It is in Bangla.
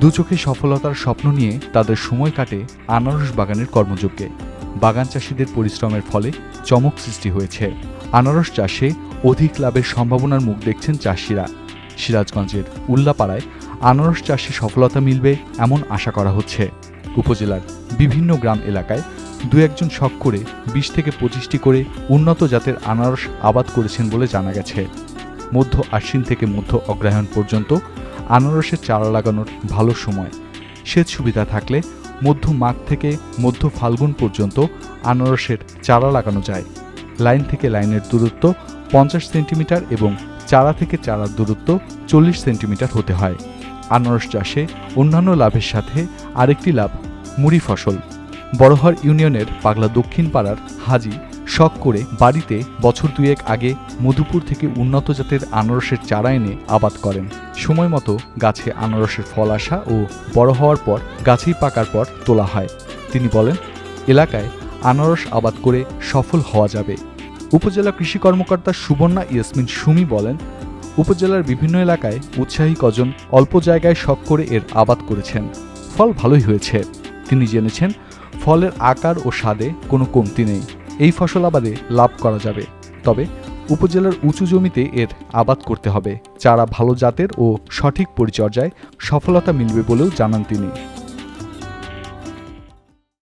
দুচোখে সফলতার স্বপ্ন নিয়ে তাদের সময় কাটে আনারস বাগানের কর্মযজ্ঞে। বাগান চাষিদের পরিশ্রমের ফলে চমক সৃষ্টি হয়েছে। আনারস চাষে অধিক লাভের সম্ভাবনার মুখ দেখছেন চাষিরা। সিরাজগঞ্জের উল্লাপাড়ায় আনারস চাষে সফলতা মিলবে এমন আশা করা হচ্ছে। উপজেলার বিভিন্ন গ্রাম এলাকায় দু একজন শখ করে 20 থেকে 25টি করে উন্নত জাতের আনারস আবাদ করেছেন বলে জানা গেছে। মধ্য আশ্বিন থেকে মধ্য অগ্রহায়ণ পর্যন্ত আনারসের চারা লাগানোর ভালো সময়। সেচ সুবিধা থাকলে মধ্য মাঘ থেকে মধ্য ফাল্গুন পর্যন্ত আনারসের চারা লাগানো যায়। লাইন থেকে লাইনের দূরত্ব 50 সেন্টিমিটার এবং চারা থেকে চারার দূরত্ব 40 সেন্টিমিটার হতে হয়। আনারস চাষে অন্যান্য লাভের সাথে আরেকটি লাভ মুড়ি ফসল। বড়হার ইউনিয়নের পাগলা দক্ষিণ পাড়ার হাজি শখ করে বাড়িতে বছর দুয়েক আগে মধুপুর থেকে উন্নত জাতের আনারসের চারা এনে আবাদ করেন। সময় মতো গাছে আনারসের ফল আসা ও বড় হওয়ার পর গাছেই পাকার পর তোলা হয়। তিনি বলেন, এলাকায় আনারস আবাদ করে সফল হওয়া যাবে। উপজেলা কৃষি কর্মকর্তা সুবর্ণা ইয়াসমিন সুমি বলেন, উপজেলার বিভিন্ন এলাকায় উৎসাহী কজন অল্প জায়গায় শখ করে এর আবাদ করেছেন। ফল ভালোই হয়েছে। তিনি জেনেছেন, ফলের আকার ও স্বাদে কোনো কমতি নেই। এই ফসল আবাদে লাভ করা যাবে, তবে উপজেলার উঁচু জমিতে এর আবাদ করতে হবে। চারা ভালো জাতের ও সঠিক পরিচর্যায় সফলতা মিলবে বলেও জানান তিনি।